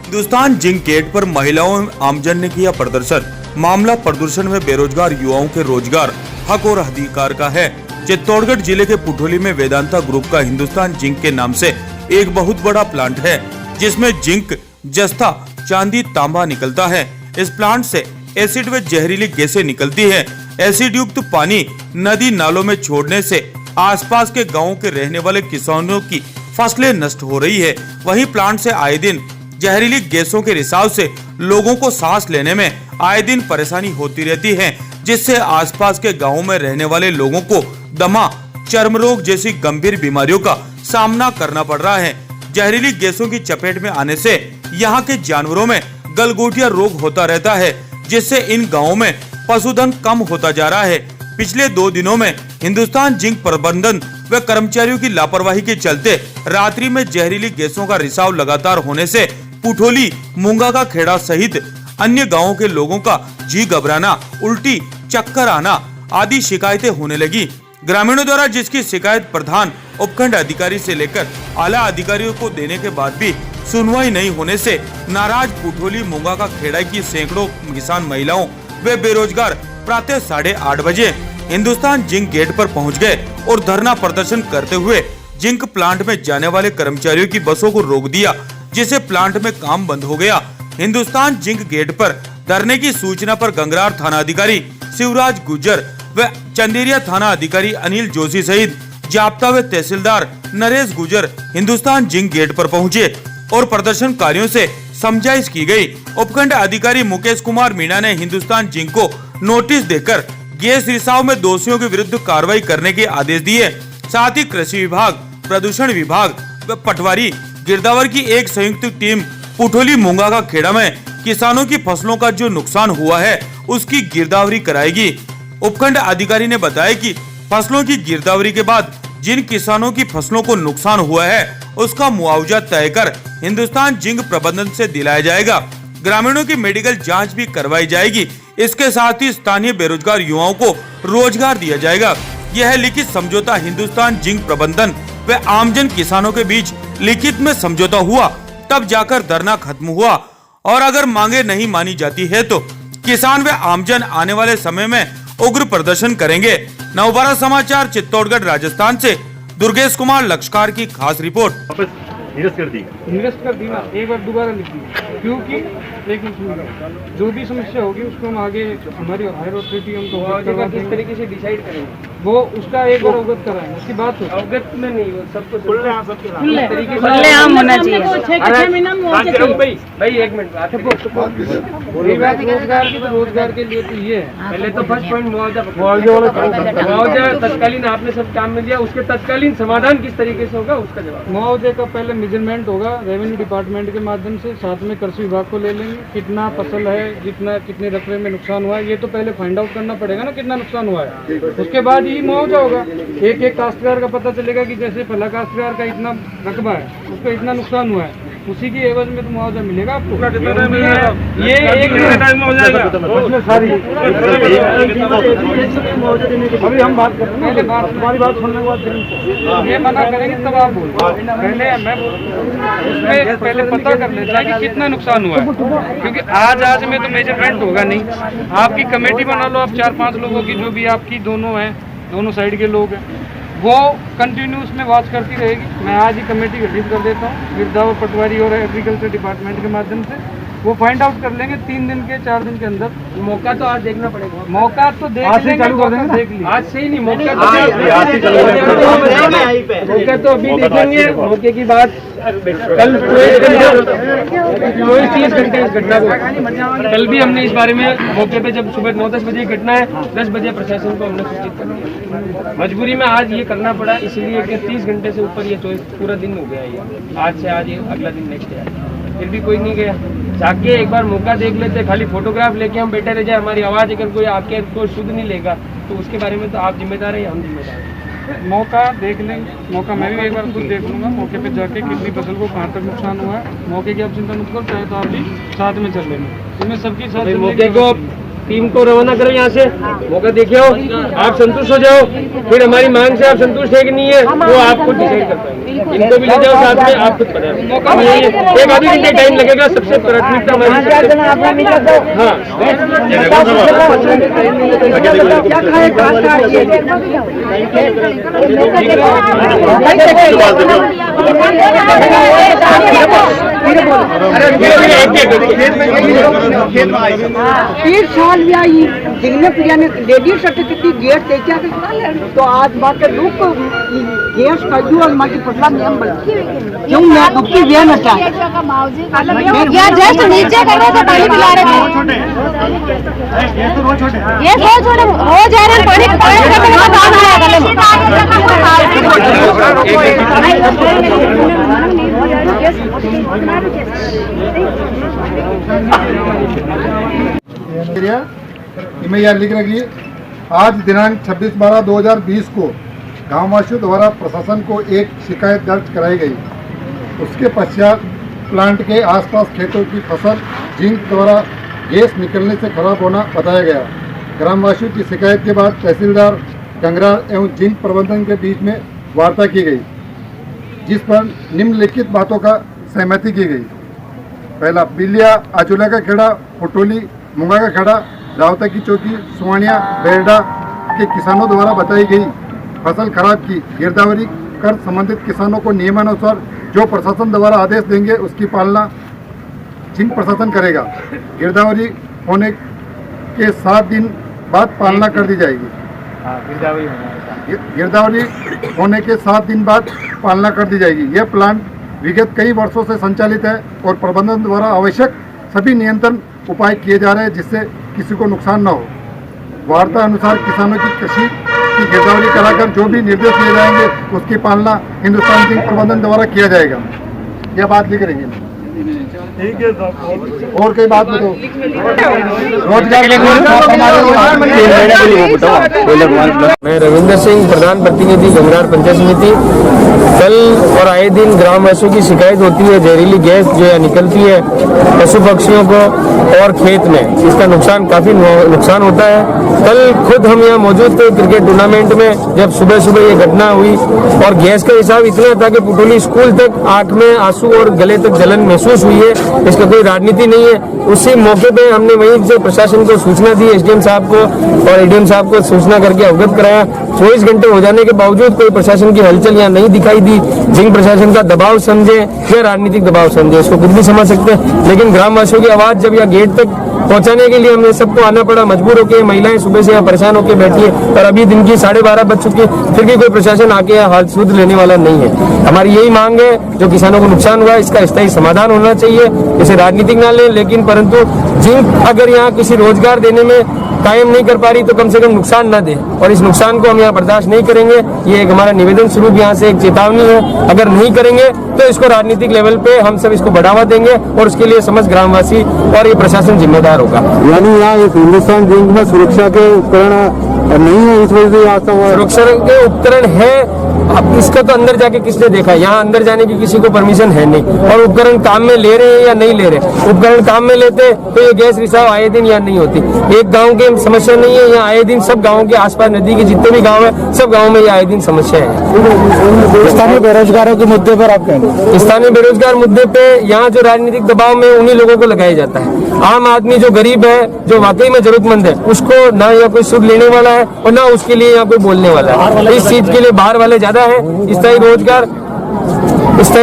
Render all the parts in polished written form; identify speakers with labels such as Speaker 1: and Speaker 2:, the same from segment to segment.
Speaker 1: Hindustan zinc gate पर महिलाओं एवं आमजन ने किया प्रदर्शन। मामला प्रदूषण में बेरोजगार युवाओं के रोजगार, हक और अधिकार का है। चित्तौड़गढ़ जिले के पुठोली में वेदांता ग्रुप का हिंदुस्तान जिंक के नाम से एक बहुत बड़ा प्लांट है, जिसमें जिंक, जस्ता, चांदी, तांबा निकलता है। इस प्लांट से एसिड व जहरीली गैसें निकलती है। एसिड युक्त पानी नदी नालों में छोड़ने से आसपास के गांवों के रहने वाले किसानों की फसलें नष्ट हो रही है। वहीं प्लांट से आए दिन जहरीली गैसों के रिसाव से लोगों को सांस लेने में आए दिन परेशानी होती रहती है, जिससे आसपास के गांवों में रहने वाले लोगों को दमा, चर्म रोग जैसी गंभीर बीमारियों का सामना करना पड़ रहा है। जहरीली गैसों की चपेट में आने से यहाँ के जानवरों में गलगोटिया रोग होता रहता है, जिससे इन गाँवों में पशुधन कम होता जा रहा है। पिछले 2 दिनों में हिंदुस्तान जिंक प्रबंधन व कर्मचारियों की लापरवाही के चलते रात्रि में जहरीली गैसों का रिसाव लगातार होने से पुठोली, मूंगा का खेड़ा सहित अन्य गांवों के लोगों का जी घबराना, उल्टी, चक्कर आना आदि शिकायतें होने लगी। ग्रामीणों द्वारा जिसकी शिकायत प्रधान, उपखंड अधिकारी से लेकर आला अधिकारियों को देने के बाद भी सुनवाई नहीं होने से नाराज पुठोली, मूंगा का खेड़ा की सैकड़ों किसान महिलाओं वे बेरोजगार प्रातः 8:30 बजे हिंदुस्तान जिंक गेट पर पहुंच गए और धरना प्रदर्शन करते हुए जिंक प्लांट में जाने वाले कर्मचारियों की बसों को रोक दिया, जिससे प्लांट में काम बंद हो गया। हिंदुस्तान जिंक गेट पर धरने की सूचना पर गंगरार थाना अधिकारी शिवराज गुर्जर व चंदेरिया थाना अधिकारी अनिल जोशी सहित जाप्ता व तहसीलदार नरेश गुर्जर हिंदुस्तान जिंक गेट पर पहुँचे और प्रदर्शनकारियों से समझाइश की गई। उपखंड अधिकारी मुकेश कुमार मीणा ने हिंदुस्तान जिंक को नोटिस देकर गैस रिसाव में दोषियों के विरुद्ध कार्रवाई करने के आदेश दिए। साथ ही कृषि विभाग, प्रदूषण विभाग व पटवारी, गिरदावर की एक संयुक्त टीम पुठोली, मूंगा का खेड़ा में किसानों की फसलों का जो नुकसान हुआ है उसकी गिरदावरी कराएगी। उपखंड अधिकारी ने बताया कि फसलों की गिरदावरी के बाद जिन किसानों की फसलों को नुकसान हुआ है उसका मुआवजा तय कर हिंदुस्तान जिंक प्रबंधन से दिलाया जाएगा। ग्रामीणों की मेडिकल जांच भी करवाई जाएगी। इसके साथ ही स्थानीय बेरोजगार युवाओं को रोजगार दिया जाएगा। यह लिखित समझौता हिंदुस्तान जिंक प्रबंधन व आमजन किसानों के बीच लिखित में समझौता हुआ, तब जाकर धरना खत्म हुआ। और अगर मांगे नहीं मानी जाती है तो किसान व आमजन आने वाले समय में उग्र प्रदर्शन करेंगे। नवभारत समाचार चित्तौड़गढ़ राजस्थान से दुर्गेश कुमार लक्षकार की खास रिपोर्ट।
Speaker 2: इन्वेस्ट कर दी ना, एक बार दोबारा लिख दी, क्योंकि एक जो भी समस्या होगी उसको हम आगे हमारी हायर अथॉरिटी हम किस तरीके से डिसाइड करेंगे, वो उसका एक बार अवगत कराएंगे। उसकी बात अवगत में नहीं, वो सब कुछ
Speaker 3: खुलेआम होना चाहिए।
Speaker 2: भाई 1 मिनट, रोजगार की, तो रोजगार के लिए तो ये है। पहले तो फर्स्ट पॉइंट मुआवजा तत्कालीन आपने सब काम में दिया, उसके तत्कालीन समाधान किस तरीके से होगा उसका जवाब। मुआवजे का पहले मेजरमेंट होगा रेवेन्यू डिपार्टमेंट के माध्यम से, साथ में कृषि विभाग को ले लेंगे, कितना फसल है, कितने रकबे में नुकसान हुआ है, ये तो पहले फाइंड आउट करना पड़ेगा ना कितना नुकसान हुआ है। उसके बाद ही मुआवजा होगा। एक काश्तकार का पता चलेगा कि जैसे फला काश्तकार का इतना रकबा है, उसका इतना नुकसान हुआ है, उसी की एवज में तो मुआवजा मिलेगा आपको। ये एक अभी हम बात करते हैं, तुम्हारी बात सुनने के बाद ये मना करेंगे तब आप बोल। पहले मैं उसमें पहले पता कर लेते हैं कि कितना नुकसान हुआ है, क्योंकि आज में तो मेजरमेंट होगा नहीं। आपकी कमेटी बना लो, आप 4-5 लोगों की, जो भी आपकी दोनों हैं, दोनों साइड के लोग हैं, वो कंटिन्यू उसमें वॉच करती रहेगी। मैं आज ही कमेटी गठित कर देता हूँ, गिरदावर, पटवारी और एग्रीकल्चर डिपार्टमेंट के माध्यम से वो फाइंड आउट कर लेंगे 3 दिन के 4 दिन के अंदर। मौका तो आज देखना पड़ेगा, मौका तो देख लेंगे, देख लीजिए। आज से ही नहीं, मौका तो अभी देखेंगे। मौके की बात कल 24-30 घंटे इस घटना को, कल भी हमने इस बारे में मौके पे, जब सुबह 9-10 बजे की घटना है, 10 बजे प्रशासन को हमने सूचित कर दिया। मजबूरी में आज ये करना पड़ा, इसलिए कि 30 घंटे से ऊपर ये पूरा दिन हो गया। ये आज से आज, ये अगला दिन नेक्स्ट है, फिर भी कोई नहीं गया। जाके एक बार मौका देख लेते, खाली फोटोग्राफ लेके हम बैठे रह जाए, हमारी आवाज़ अगर कोई आपके को शुद्ध नहीं लेगा तो उसके बारे में तो आप जिम्मेदार हैं या हम जिम्मेदार हैं। मौका देख लेंगे, मौका मैं भी एक बार खुद देख लूँगा, मौके पे जाके कितनी फसल को कहाँ तक नुकसान हुआ है। मौके की आप चिंता मत करो, चाहे तो आप भी साथ में चल लेना, इसमें सबकी साथ। मौके को टीम को रवाना करो यहाँ से, मौका देखे हो, आप संतुष्ट हो जाओ, फिर हमारी मांग से आप संतुष्ट है कि नहीं है वो आप खुद डिसाइड कर पाएंगे। इनको भी ले जाओ साथ में, आप खुद बता एक आधे घंटे टाइम लगेगा, सबसे प्राथमिकता हमारी
Speaker 4: एक साल या जिंगने प्रिया ने लेडीज सर्टिफिकेट गेट देखा तो आज बात लोग को गैस कर दो और माटी पतला नियम बन क्यों मैं दुखी वे न चाहे
Speaker 3: या जस्ट नीचे कर रहे थे, पानी पिला रहे थे, ये दो छोटे हो जा रहे हैं, पानी करने का काम आया गले में।
Speaker 5: मैं यहाँ लिख रखी है, आज दिनांक 26/12/2020 को गांववासियों द्वारा प्रशासन को एक शिकायत दर्ज कराई गई। उसके पश्चात प्लांट के आसपास खेतों की फसल जिंक द्वारा गैस निकलने से खराब होना बताया गया। ग्रामवासियों की शिकायत के बाद तहसीलदार गंगरार एवं जिंक प्रबंधन के बीच में वार्ता की गई, जिस पर निम्नलिखित बातों का सहमति की गई। पहला, बिलिया आचूला का खेड़ा, फुटोली मुंगा का खेड़ा, रावता की चौकी, सुवानिया बेरडा के किसानों द्वारा बताई गई फसल खराब की गिरदावरी कर संबंधित किसानों को नियमानुसार जो प्रशासन द्वारा आदेश देंगे उसकी पालना जिंक प्रशासन करेगा। गिरदावरी होने के 7 दिन बाद पालना कर दी जाएगी। गिरदावरी होने के 7 दिन बाद पालना कर दी जाएगी। यह प्लांट विगत कई वर्षों से संचालित है और प्रबंधन द्वारा आवश्यक सभी नियंत्रण उपाय किए जा रहे हैं जिससे किसी को नुकसान न हो। वार्ता अनुसार किसानों की कृषि की गिरदावरी कराकर जो भी निर्देश दिए जाएंगे उसकी पालना हिंदुस्तान जिंक प्रबंधन द्वारा किया जाएगा। यह बात लिख रही है। ठीक है साहब, और कोई बात बताओ। रोजगार
Speaker 6: मैं रविंद्र सिंह, प्रधान प्रतिनिधि गंगरार पंचायत समिति। कल और आए दिन ग्रामवासियों की शिकायत होती है, जहरीली गैस जो है निकलती है पशु पक्षियों को और खेत में, इसका नुकसान काफी नुकसान होता है। कल खुद हम यहाँ मौजूद थे क्रिकेट टूर्नामेंट में, जब सुबह सुबह ये घटना हुई और गैस का हिसाब इतना था कि पुटोली स्कूल तक आंख में आंसू और गले तक जलन महसूस हुई है। इसका कोई राजनीति नहीं है। उसी मौके पे हमने वहीं से प्रशासन को सूचना दी, एसडीएम साहब को और एडीएम साहब को सूचना करके अवगत कराया। 24 घंटे हो जाने के बावजूद कोई प्रशासन की हलचल यहाँ नहीं दिखाई दी। जिंक प्रशासन का दबाव समझे या राजनीतिक दबाव समझे, इसको कुछ भी समझ सकते हैं, लेकिन ग्रामवासियों की आवाज जब यहाँ गेट तक पहुंचाने के लिए हमें सबको आना पड़ा, मजबूर होकर। महिलाएं सुबह से यहाँ परेशान होकर बैठी है और अभी दिन की 12:30 बज चुकी है, फिर भी कोई प्रशासन आके यहाँ हाल सूद लेने वाला नहीं है। हमारी यही मांग है, जो किसानों को नुकसान हुआ इसका स्थायी समाधान होना चाहिए। इसे राजनीतिक ना ले, लेकिन परंतु जिंक अगर यहाँ किसी रोजगार देने में कायम नहीं कर पा रही तो कम से कम नुकसान ना दे, और इस नुकसान को हम यहाँ बर्दाश्त नहीं करेंगे। ये एक हमारा निवेदन स्वरूप यहाँ से एक चेतावनी है। अगर नहीं करेंगे तो इसको राजनीतिक लेवल पे हम सब इसको बढ़ावा देंगे और उसके लिए समस्त ग्रामवासी और ये प्रशासन जिम्मेदार होगा।
Speaker 5: यानी यहाँ हिंदुस्तान जिंक में सुरक्षा के उपकरण नहीं है, इस वजह से
Speaker 6: सुरक्षा के उपकरण है। अब इसका तो अंदर जाके किसने देखा? यहाँ अंदर जाने की किसी को परमिशन है नहीं। और उपकरण काम में ले रहे हैं या नहीं ले रहे? उपकरण काम में लेते तो ये गैस रिसाव आए दिन यहाँ नहीं होती। एक गांव की समस्या नहीं है, यहाँ आए दिन सब गाँव के आसपास नदी के जितने भी गाँव है सब गाँव में ये आए दिन समस्या है।
Speaker 5: स्थानीय बेरोजगारों के मुद्दे पर आप कहेंगे?
Speaker 6: स्थानीय बेरोजगार मुद्दे पे यहाँ जो राजनीतिक दबाव में उन्हीं लोगों को लगाया जाता है। आम आदमी जो गरीब है, जो वाकई में जरूरतमंद है, उसको ना यहाँ कोई सुध लेने वाला है और ना उसके लिए यहाँ कोई बोलने वाला है। इस चीज के लिए बाहर वाले ज्यादा है। स्थायी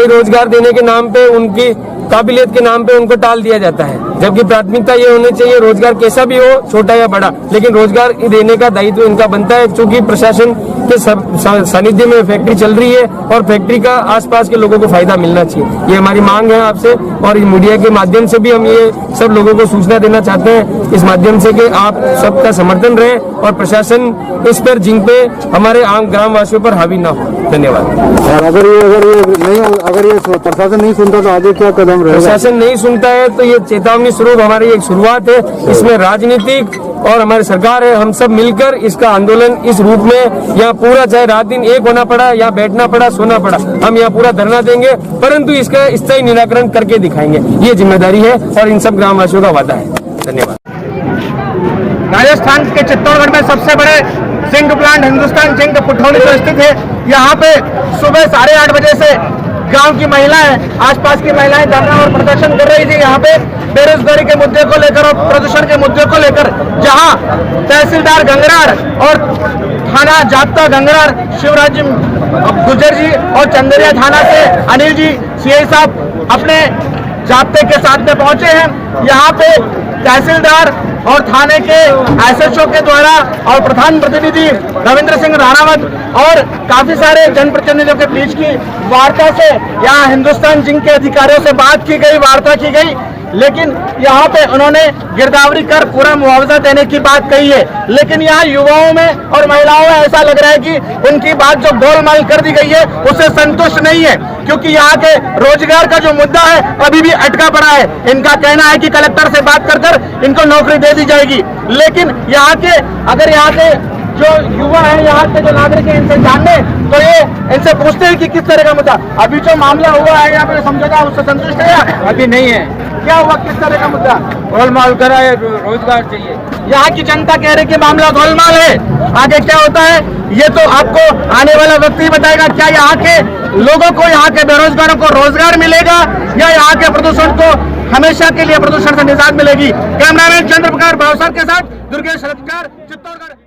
Speaker 6: रोजगार देने के नाम पे, उनकी काबिलियत के नाम पे उनको टाल दिया जाता है, जबकि प्राथमिकता ये होनी चाहिए रोजगार कैसा भी हो, छोटा या बड़ा, लेकिन रोजगार देने का दायित्व इनका बनता है। क्योंकि प्रशासन के सानिध्य में फैक्ट्री चल रही है और फैक्ट्री का आसपास के लोगों को फायदा मिलना चाहिए। ये हमारी मांग है आपसे, और मीडिया के माध्यम से भी हम ये सब लोगों को सूचना देना चाहते हैं इस माध्यम से कि आप सबका समर्थन रहे और प्रशासन इस पर जिंक पे हमारे आम ग्रामवासियों पर हावी ना हो। धन्यवाद।
Speaker 5: अगर ये प्रशासन नहीं सुनता तो आगे क्या कदम रहेगा?
Speaker 6: प्रशासन नहीं सुनता है तो ये चेतावनी स्वरूप हमारी एक शुरुआत है। इसमें राजनीतिक और हमारी सरकार है, हम सब मिलकर इसका आंदोलन इस रूप में यहाँ पूरा, चाहे रात दिन एक होना पड़ा, यहाँ बैठना पड़ा, सोना पड़ा, हम यहाँ पूरा धरना देंगे, परंतु इसका स्थायी निराकरण करके दिखाएंगे। ये जिम्मेदारी है और इन सब ग्रामवासियों का वादा है। धन्यवाद।
Speaker 7: राजस्थान के चित्तौड़गढ़ में सबसे बड़े जिंक प्लांट हिंदुस्तान जिंक पुठौली जो स्थित है, यहाँ पे सुबह 8:30 बजे से गांव की महिलाएं, आसपास की महिलाएं धरना और प्रदर्शन कर रही थी। यहाँ पे बेरोजगारी के मुद्दे को लेकर और प्रदूषण के मुद्दे को लेकर, जहां तहसीलदार गंगरार और थाना जाप्ता गंगरार शिवराज गुजर जी और चंदेरिया थाना से अनिल जी सीआई साहब अपने जाप्ते के साथ में पहुंचे हैं। यहाँ पे तहसीलदार और थाने के एसएचओ के द्वारा और प्रधान प्रतिनिधि रविंद्र सिंह राणावत और काफी सारे जनप्रतिनिधियों के बीच की वार्ता से यहाँ हिंदुस्तान जिंक के अधिकारियों से बात की गई, वार्ता की गई, लेकिन यहाँ पे उन्होंने गिरदावरी कर पूरा मुआवजा देने की बात कही है। लेकिन यहाँ युवाओं में और महिलाओं में ऐसा लग रहा है कि उनकी बात जो गोलमाल कर दी गई है उससे संतुष्ट नहीं है, क्योंकि यहाँ के रोजगार का जो मुद्दा है अभी भी अटका पड़ा है। इनका कहना है कि कलेक्टर से बात कर इनको नौकरी दे दी जाएगी, लेकिन यहाँ के अगर यहाँ के जो युवा है, यहाँ के जो नागरिक है, इनसे जानने तो ये इनसे पूछते हैं कि किस तरह का मुद्दा अभी जो मामला हुआ है यहाँ पे समझौता, उससे संतुष्ट है या अभी नहीं है? क्या हुआ, किस तरह का मुद्दा? गोलमाल करा है, रोजगार चाहिए। यहाँ की जनता कह रही कि मामला गोलमाल है, आगे क्या होता है ये तो आपको आने वाला वक्त ही बताएगा। क्या यहाँ के लोगों को, यहाँ के बेरोजगारों को रोजगार मिलेगा या यहाँ के प्रदूषण को हमेशा के लिए प्रदूषण से निजात मिलेगी? कैमरामैन चंद्रप्रकाश भावसार के साथ दुर्गेश रजकार, चित्तौड़गढ़।